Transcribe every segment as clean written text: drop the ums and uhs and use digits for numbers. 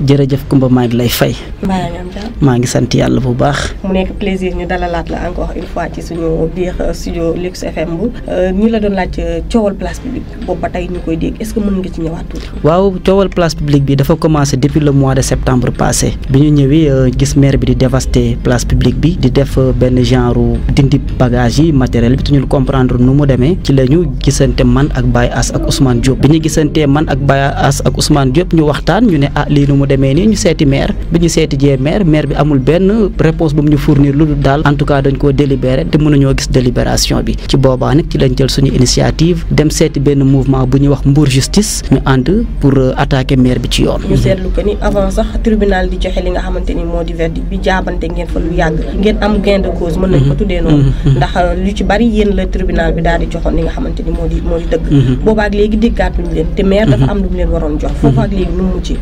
jërëjëf Kumba maa ngi lay fay. maa ngi sant yàlla bu baax. mu nekk plaisir ñu dalalaat la encore une fois ci suñu biir studio Luxe FM bu ñu la doon laaj coowal place publique boobu ba tey ñu koy dégg est-ce que mën nga ci ñëwaat tuuti. waaw coowal place publique bi dafa commencé depuis le mois de septembre passé bi ñu ñëwee gis maire bi di dévaster place publique bi di def benn genre dindi bagage yi matériel bi te ñu comprendre nu mu demee ci la ñu gisante man ak Baye As ak Ousmane Diop bi ñu gisantee man ak Baye As ak Ousmane Diop ñu waxtaan ñu ne lii nu mu demee nii ñu seeti maire bi ñu seeti jee maire bi amul benn réponse bu mu ñu fournir lu dul daal en tout cas dañ koo délibéré te mënuñoo gis délibération bi ci boobaa nag ci lañ jël suñu initiative dem seeti benn mouvement bu ñuy wax Mbour Justice ñu ànd pour attaquer maire bi ci yoon. ñu seetlu ko ni avant sax tribunal di joxe li nga xamante ni moo di verdict bi jaabante ngeen fa lu yàgg ngeen am gain de cause mën nañ ko tuddee noonu ndax lu ci bari yéen la tribunal bi daal di joxoon li nga xamante ni moo di dëgg boobaak léegi déggaatuñu leen te maire dafa am lu mu leen waroon jox foofu ak léegi nu mu ci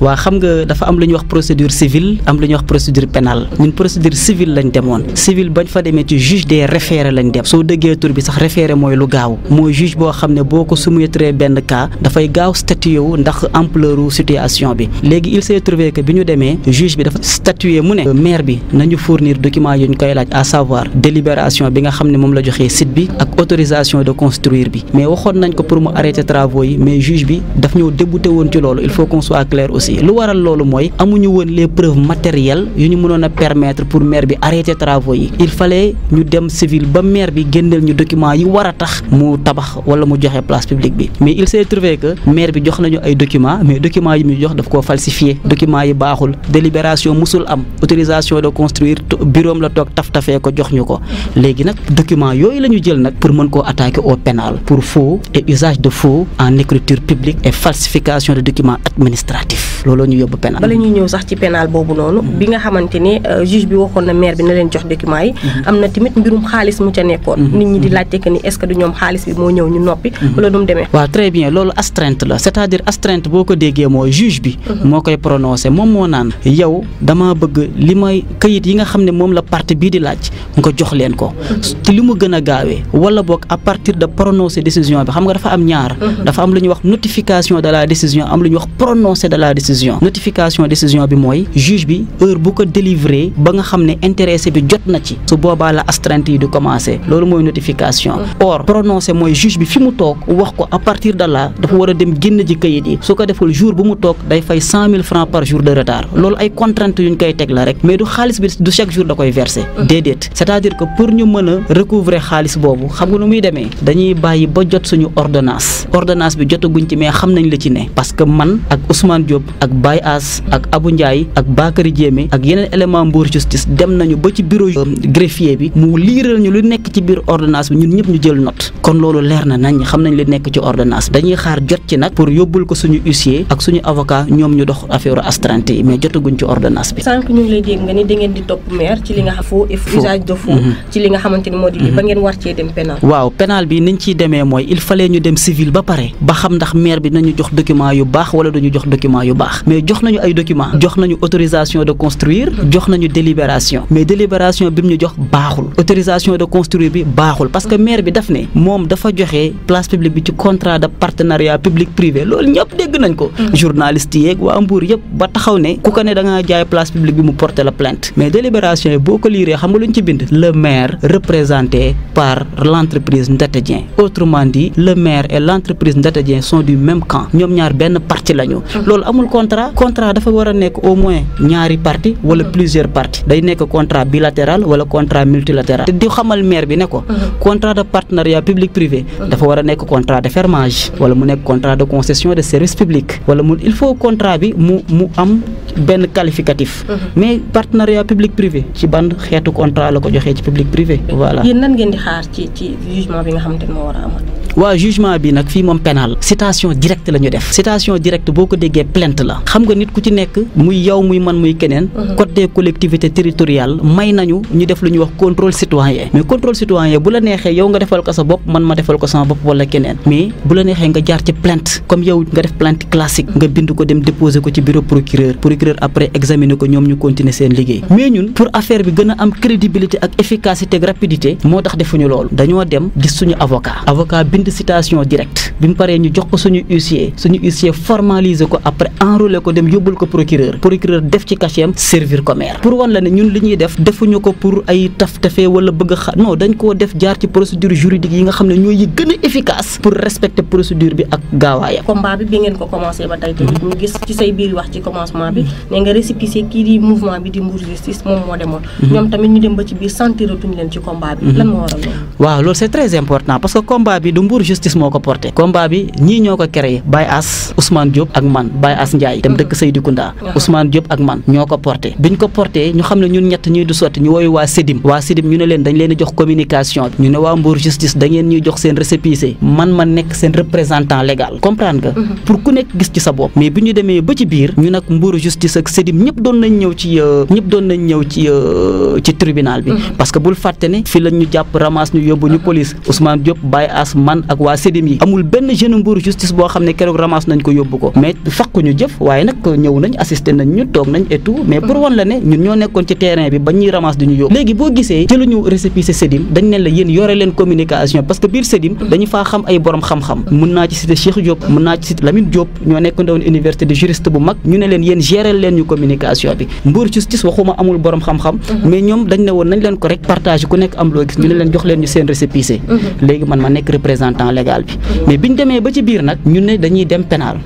waaw xam nga dafa am lu ñuy wax procédure civile am lu ñuy wax procédure pénale ñun procédure civile lañ demoon civile bañ fa demee ci juge des référés lañ dem soo déggee tur bi sax référé mooy lu gaaw mooy juge boo xam ne boo ko soumettre benn cas dafay gaaw statué wu ndax ampleur situation bi léegi il s'est trouvé que bi ñu demee juge bi dafa statué mu ne maire bi nañu fournir document yu ñu koy laaj à savoir délibération bi nga xam ne moom la joxee site bi ak autorisation de construire bi mais waxoon nañ ko pour mu arrêter travaux yi mais juge bi daf ñoo débouté woon ci loolu il faut qu'on soit clair aussi lu waral loolu mooy amuñu woon les preuves matérielles yu ñu mënoon a permettre pour maire bi arrêter travaux yi il fallait ñu dem civil ba maire bi génneel ñu document yi war a tax mu tabax wala mu joxe place publique bi mais il s'est trouvé que maire bi jox nañu ay documents mais documents yi mu jox daf koo falsifié documents yi baaxul délibération musul am autorisation de construire bureau la toog taf-tafee ko jox ñu ko léegi nag documents yooyu la ñu jël nag pour mën koo attaquer au pénal pour faux et usage de faux en écriture publique et falsification de documents administratifs looloo ñu yóbbu pénal. bala ñuy ñëw sax ci pénal boobu noonu bi nga xamante ne juge bi waxoon na maire bi na leen jox documents yi am na tamit mbirum xaalis mu ca nekkoon nit ñi di laajte que ni est-ce que du ñoom xaalis bi moo ñëw ñu noppi wala du mu demee. waaw très bien loolu astreinte la c'est-à-dire astreinte boo ko déggee mooy juge bi moo koy prononcé moom moo naan yow dama bëgg li may këyit yi nga xam ne moom la partie bii di laaj nga jox leen ko te li mu gën a gaawee wala boog à partir de prononcer décision bi xam nga dafa am ñaar dafa am lu ñuy wax notification de la décision am lu ñuy wax prononcé de la décision notification décision bi mooy juge bi heure bu ko délivrer ba nga xam ne intéressé bi jot na ci su boobaa la astreinte yi di commencer loolu mooy notification or prononcé mooy juge bi fi mu toog wax ko à partir de là dafa war a dem génn ji këyit yi su ko deful jour bu mu toog day fay 100 000 francs par jour de retard loolu ay contraintes yuñ koy teg la rek mais du xaalis bi du chaque jour da koy verser déedéet c'est-à-dire que pour ñu mën a recouvrer xaalis boobu xam nga nu muy demee dañuy bàyyi ba jot suñu ordonnance bi jotaguñ ci mais xam nañ la ci ne parce que man ak Ousmane Diop ak Baye As ak Abou Ndiaye ak Bakary Diémé ak yeneen élément Mbour Justice dem nañu ba ci bureau greffier bi mu liiral ñu lu nekk ci biir ordonnance bi ñun ñëpp ñu jël note kon loolu leer na nañ xam nañ li nekk ci ordonnance bi dañuy xaar jot ci nag pour yóbbul ko suñu huissier ak suñu avocat ñoom ñu dox affaire astreinte yi mais jotaguñ ci ordonnance bi. sànq ñu ngi lay dégg nga ni da ngeen di topp maire ci li nga xam faux et usage de faux ci li nga xamante ni moo di ba ngeen war cee dem pénal. waaw pénal bi niñ ciy demee mooy il fallait ñu dem civil ba pare ba xam ndax maire bi nañu jox document yu baax wala duñu jox document yu baax mais jox nañu ay document jox nañu autorisation de construire jox nañu délibération mais délibération bi mu ñu jox baaxul autorisation de construire bi baaxul parce que maire bi daf ne moom dafa joxe place publique bi ci contrat de partenariat public privé loolu ñëpp dégg nañ ko journaliste yeeg waa Mbour yëpp ba taxaw ne ku ko ne da ngaa jaay place publique bi mu porter la plainte mais délibération yi boo ko liiree xam nga lu ñu ci bind le maire représenté par l'entreprise Ndata Dieng autrement dit le maire et l'entreprise Ndata Dieng sont du même camp ñoom ñaar benn parti lañu loolu amul contrat dafa war a nekk au moins ñaari parti wala plusieurs parties day nekk contrat bilatéral wala contrat multilatéral te di xamal maire bi ne ko contrat de partenariat public privé dafa war a nekk contrat de fermage wala mu nekk contrat de concession de service public wala mu il faut contrat bi mu am benn qualificatif mais partenariat public privé ci ban xeetu contrat la ko joxee ci public privé voilà. yéen nan ngeen di xaar ci jugement bi nga xamante ne moo war a amal. waaw jugement bi nag fii moom pénal citation directe la ñu def citation directe boo ko déggee plainte la xam nga nit ku ci nekk muy yow muy man muy keneen code des collectivités territoriales may nañu ñu def lu ñuy wax contrôle citoyen mais contrôle citoyen bu la neexee yow nga defal ko sa bopp man ma defal ko sama bopp wala keneen mais bu la neexee nga jaar ci plainte comme yow nga def plainte classique nga bind ko dem déposer ko ci bureau procureur après examiner ko ñoom ñu continuer seen liggéey mais ñun pour affaire bi gën a am crédibilité ak efficacité ak rapidité moo tax defuñu loolu dañoo dem gis suñu avocat bind citation directe bi mu paree ñu jox ko suñu huissier formaliser ko après enrôler ko dem yóbbul ko procureur def ci cachet am servir ko maire pour wan la ne ñun li ñuy def defuñu ko pour ay taf-tafee wala bëgg a non dañ koo def jaar ci procédure juridique yi nga xam ne ñooy yi gën a efficace pour respecter procédure bi ak gaawaayam. combat bi ngeen ko commencé ba tey tamit ñu gis ci say biir wax ci commencement bi ne nga récépissé kii di mouvement bi di Mbour Justice moom moo demoon. ñoom tamit ñu dem ba ci biir sentiratuñ leen ci combat bi. lan moo waral loolu. waaw loolu c'est très important parce que combat bi du Mbour Justice moo ko porté. combat bi ñii ñoo ko créé Baye As Ousmane Diop ak man Baye As Ndiaye dem dëkk Seydikounda Ousmane Diop ak man ñoo ko porté biñ ko porté ñu xam ne ñun ñett ñuy du sotti ñu wooyu waa Sédim ñu ne leen dañ leen di jox communication ñu ne waa Mbour Justice da ngeen ñuy jox seen récépissé man ma nekk seen représentant légal comprendre nga pour ku nekk gis ci sa bopp mais bi ñu demee ba ci biir ñu nag Mbour Justice ak Sédim ñëpp doon nañ ñëw ci tribunal bi parce que bul fàtte ne fi lañ ñu jàpp ramas ñu yóbbu ñu police Ousmane Diop Baye As man ak waa Sédim yi amul benn jeune Mbour Justice boo xam ne keroog ramas nañ ko yóbbu ko mais fekkuñu jëf waaye nag ñëw nañ assisté nañ ñu toog nañ et tout mais pour wan la ne ñun ñoo nekkoon ci terrain bi ba ñuy ramas duñu yóbbu léegi boo gisee jëluñu récépissé Sédim dañ ne la yéen yore leen communication parce que biir Sédim dañu faa xam ay borom xam-xam mën naa ci cité Cheikh Diop mën naa ci cité Lamine Diop ñoo nekk ndawoon université de juriste bu mag ñu ne leen yéen gérer leen ñu communication bi Mbour Justice waxuma amul borom xam-xam mais ñoom dañ ne woon nañ leen ko rek partage ku nekk am loo gis ñu ne leen jox leen ñu seen récépissé léegi man ma nekk représentant légal bi mais biñ demee ba ci biir nag ñu ne dañuy dem pénal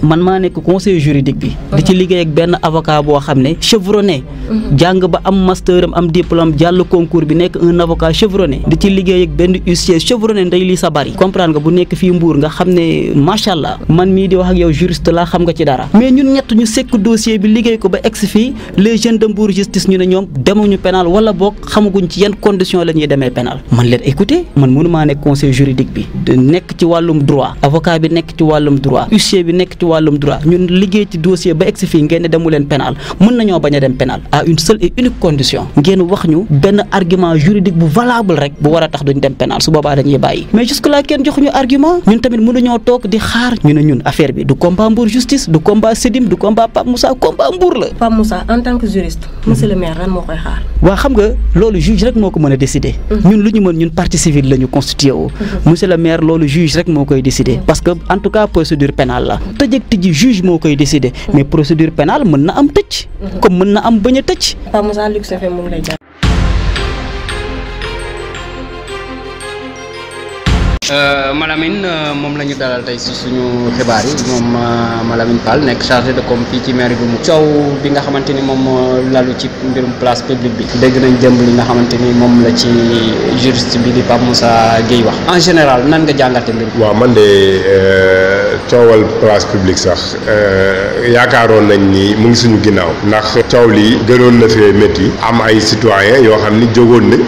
man maa nekk conseiller juridique bi di ci liggéey ak benn avocat boo xam ne chevronné jàng ba am master am diplôme jàll concours bi nekk un avocat chevronné di ci liggéey ak benn huissier chevronné Ndeye Lissa Bari comprendre nga bu nekk fii Mbour nga xam ne macha allah man mii di wax ak yow juriste la xam nga ci dara mais ñun ñett ñu sekk dossier bi liggéey ko ba ex fii les jeunes de Mbour Justice ñu ne ñoom demuñu pénal wala boog xamaguñ ci yan condition la ñuy demee pénal man leen écoutez man mënumaa nekk conseil juridique bi nekk ci wàllum droit avocat bi nekk ci wàllum droit huissier bi nekk ci wàllum droit ñun liggéey ci dossier ba ex fii ngeen ne demu leen pénal mën nañoo bañ a dem pénal à une seule et unique condition ngeen wax ñu benn argument juridique bu valable rek bu war a tax duñ dem pénal su boobaa dañuy bàyyi mais jusque là kenn joxuñu argument ñun tamit mënuñoo toog di xaar ñu ne ñun affaire bi du combat Mbour Justice du combat Sédim du combat Pape Moussa combat Mbour la. Pape Moussa en tant que juriste monsieur le maire lan moo koy xaar. waa xam nga loolu juge rek moo ko mën a décider. ñun lu ñu mën ñun partie civile la ñu constitué woo. monsieur le maire loolu juge rek moo koy décider parce que en tout cas procédure pénale la tëj ak tëji juge moo koy décider mais procédure pénale mën na am tëj. comme mën na am bañ a tëj. Pape Moussa Lux FM mu ngi lay Malamine moom la ñu dalal tey si suñu xibaar yi moom Malamine Fall nekk chargé de com fii ci mairie bu mu coow bi nga xamante ni moom lalu ci mbirum place publique bi dégg nañ jëmb li nga xamante ni moom la ci juriste bi di Pape Moussa Gueye wax en général nan nga jàngate mbir waaw man de coowal place publique sax yaakaaroon nañ ni mu ngi suñu ginnaaw ndax coow lii gënoon na fee métti am ay citoyens yoo xam ni jógoon nañ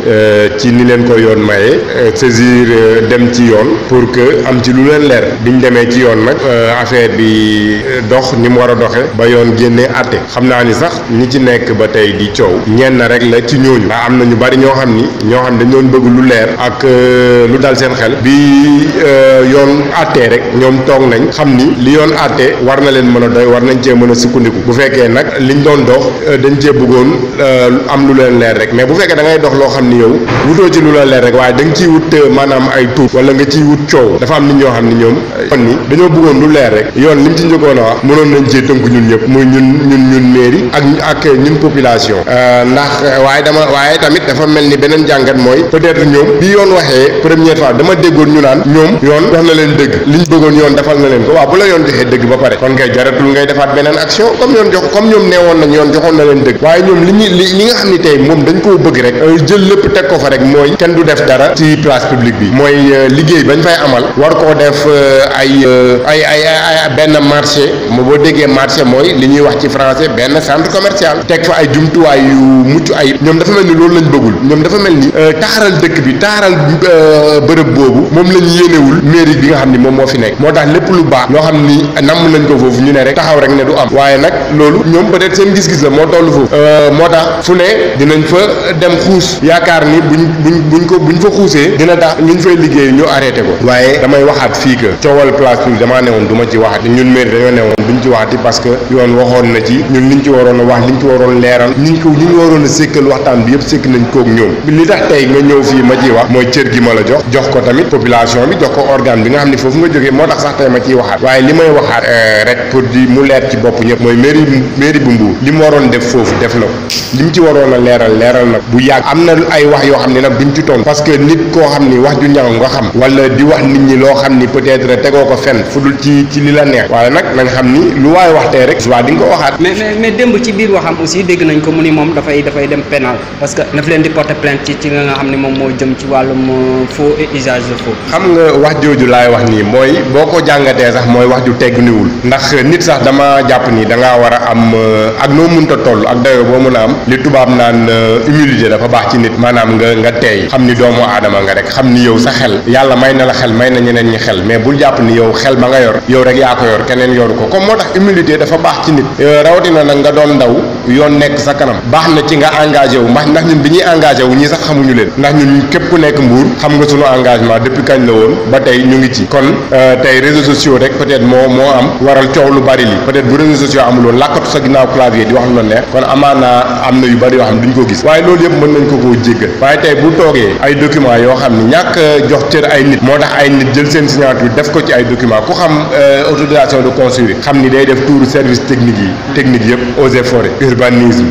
ci ni leen ko yoon maye saisir dem ci yoon pour que am ci lu leen leer biñ demee ci yoon nag affaire bi dox ni mu war a doxe ba yoon génnee àtte xam naa ni sax ñi ci nekk ba tey di coow ñenn rek la ci ñooñu ndax am na ñu bari ñoo xam dañ doon bëgg lu leer ak lu dal seen xel bi yoon àttee rek ñoom toog nañ xam ni li yoon àttee war na leen mën a doy war nañ cee mën a sukkandiku bu fekkee nag liñ doon dox dañ cee bëggoon am lu leen leer rek mais bu fekkee da ngay dox loo xam ni yow wutoo ci lu la leer rek waaye da nga ciy wut maanaam ay tuut wala nga ciy wut coow dafa am nit ñoo xam ni ñoom kon ni dañoo bëggoon lu leer rek yoon liñ ci njëkkoon a wax mënoon nañ cee tënk ñun ñëpp muy ñun mairie ak ñun population ndax waaye tamit dafa mel ni beneen jàngat mooy peut-être ñoom bi yoon waxee première fois dama déggoon ñu naan ñoom yoon jox na leen dëgg liñ bëggoon yoon defal na leen ko waaw bu la yoon joxee dëgg ba pare kon ngay jaratul ngay defaat beneen action comme ñoom neewoon nañ yoon joxoon na leen dëgg waaye ñoom li nga xam ni tey moom dañ koo bëgg rek jël lépp teg ko fa rek mooy kenn du def dara ci place publique bi mooy liggéey bañ fay amal war koo def ay benn marché boo déggee marché mooy li ñuy wax ci français benn centre commercial teg fa ay jumtuwaay yu mucc ayib ñoom dafa mel ni loolu lañ bëggul ñoom dafa mel ni taaral dëkk bi taaral bërëb boobu moom lañ yéenewul mairie bi nga xam ni moom moo fi nekk moo tax lépp lu baax loo xam ni namm nañ ko foofu ñu ne rek taxaw rek ne du am waaye nag loolu ñoom peut-être seen gis-gis la moo toll foofu moo tax fu ne dinañ fa dem xuus yaakaar ni buñ fa xuusee dina tax liñ fay liggéey ñu arrêté ko waaye damay waxaat fii que coowal place publique damaa newoon du ma ci waxati ñun mairie dañoo newoon duñ ci waxati parce que yoon waxoon na ci ñun liñ ci waroon a wax liñ ci waroon leeral ñu waroon a sékkal waxtaan bi yëpp sékk nañ koog ñoom li tax tey nga ñëw fii ma ciy wax mooy cër gi ma la jox ko tamit population bi jox ko organe bi nga xam ne foofu nga jógee moo tax sax tey ma ciy ciy waxaat waaye li may waxaat rek pour di mu leer ci bopp ñëpp mooy mairie bu Mbour li mu waroon def foofu def na ko li mu ci waroon a leeral nag bu yàgg am na ay wax yoo xam ne nag duñ ci toon parce que nit koo xam ni wax ju ñaaw nga xam wala di wax nit ñi loo xam ni peut-être tegoo ko fenn fu dul ci li la neex waaye nag nañ xam ni lu waay wax tey rek soit di nga ko waxaat. mais démb ci biir waxam aussi dégg nañ ko mu ni moom dafay dem pénal parce que daf leen di porter plainte ci nga xam ne moom moo jëm ci wàllum faux et usage de faux. xam nga wax jooju laay wax nii mooy boo ko jàngatee sax mooy wax ju tegguwul ndax nit sax dama jàpp ni da ngaa war a am ak noo mënta toll ak dayoo boo mën a am li tubaab naan humilité dafa baax ci nit maanaam nga teey xam ni doomu aadama nga rek xam ni yow sa xel yàlla may na la xel may na ñeneen ñi xel mais bul jàpp ni yow xel ba nga yor yow rek yaa ko yor keneen yoru ko comme moo tax humilité dafa baax ci nit rawatina nag nga doon ndaw yoon nekk sa kanam baax na ci nga engagé wu ndax ñun bi ñuy engagé wu ñii sax xamuñu leen ndax ñun képp ku nekk Mbour xam nga sunu engagement depuis kañ la woon ba tey ñu ngi ci kon tey réseaux sociaux rek peut-être moo am waral coow lu bari li peut-être bu réseaux sociaux amul woon làkkatu sa ginnaaw clavier di wax lu la neex kon amaana am na yu bari yoo xam ne duñ ko gis waaye loolu yëpp mën nañ ko koo jéggal waaye tey bu toogee ay documents yoo xam ne ñàkk jox cër ay nit moo tax ay nit jël seen signature def ko ci ay documents ku xam autorisation de construire xam ni day def tour service technique yëpp eaux et forêts urbanisme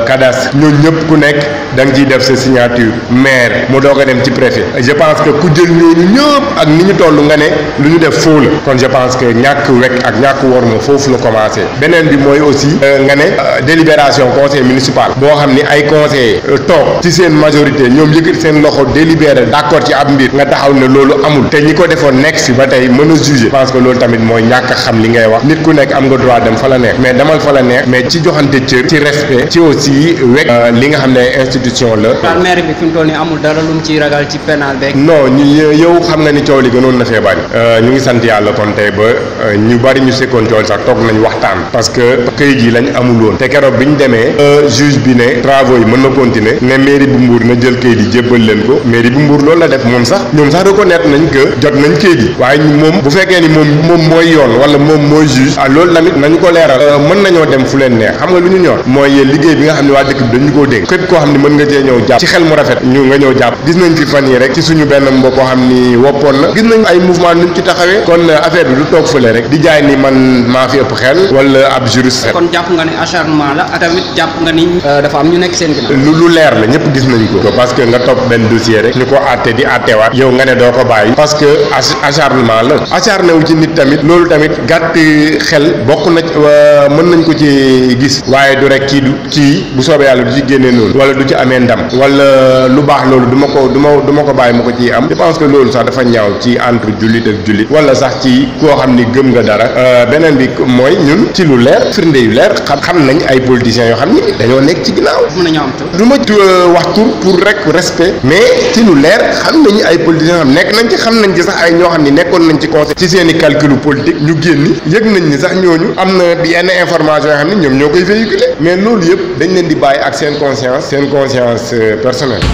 cadastre ñooñu ñëpp ku nekk da nga ciy def sa signature maire mu doog a dem ci préfet je pense que ku jël ñooñu ñëpp ak ni ñu toll nga ne lu ñu def faux la kon je pense que ñàkk wekk ak ñàkk worma foofu la commencé beneen bi mooy aussi nga ne délibération conseil municipal boo xam ni ay conseillers toog ci seen majorité ñoom yëkkati seen loxo délibéré d'accord ci ab mbir nga taxaw ne loolu amul te ñi ko defoon nekk si ba tey mën a juger je pense que loolu tamit mooy ñàkk a xam li ngay wax nit ku nekk am nga droit dem fa la neex mais demal fa la neex mais ci joxante cër ci respect ci aussi wekk li nga xam ne institution la. maire bi fi mu toll nii amul dara lu mu ciy ragal ci pénal beeg. non yow xam nga ni coow li gënoon na fee bari ñu ngi sant yàlla kon tey ba ñu bari ñu sekkoon coow sax toog nañ waxtaan parce que këyit yi lañ amul woon te keroog bi ñu demee juge bi ne travaux yi mën na continuer ne mairie bu Mbour na jël këyit yi jébbal leen ko mairie bu Mbour loolu la def moom sax ñoom sax reconnaître nañ que jot nañ këyit yi waaye moom bu fekkee ni moom mooy yoon wala moom mooy juge loolu tamit nañu ko leeral mën nañoo dem fu leen neex xam nga lu ñu ñor mooy liggéey bi nga xam ne waa dëkk bi dañu koo dénk képp koo xam ne mën nga cee ñëw jàpp ci xel mu rafet ñu nga ñëw jàpp gis nañ fi fan yi rek ci suñu benn mbokk koo xam ni woppoon na gis nañ ay mouvement nuñ ci taxawee kon affaire bi du toog fële rek di jaay ni man maa fi ëpp xel wala ab juriste. kon jàpp nga ni acharnement la ak tamit jàpp nga ni dafa am ñu nekk seen ginnaaw. lu leer la ñëpp gis nañ ko parce que nga topp benn dossier rek ñu ko àtte di àttewaat yow nga ne doo ko bàyyi parce que acharnement la acharné wu ci nit tamit loolu tamit gàtt xel bokk na mën nañ ko ci gis waaye du rek kii bu soobee yàlla du ci génnee noonu wala du ci amee ndam wala lu baax loolu du ma ko bàyyi ma ko ciy am je pense que loolu sax dafa ñaaw ci entre jullit ak jullit wala sax ci koo xam ni gëm nga dara beneen bi mooy ñun ci lu leer firnde yu leer xam nañ ay politiciens yoo xam ni dañoo nekk ci ginnaaw. mën nañoo am tur. du ma wax tur pour rek respect mais ci lu leer xam nañu ay politiciens yoo xam nekk nañ ci xam nañ ci sax ay ñoo xam ni nekkoon nañ ci conseil ci seen i calcul politique ñu génn yëg nañ ni sax ñooñu am na yenn information yoo xam ni ñoom ñoo koy véhiculer mais loolu yëpp dañ leen di bàyyi ak seen conscience personnelle.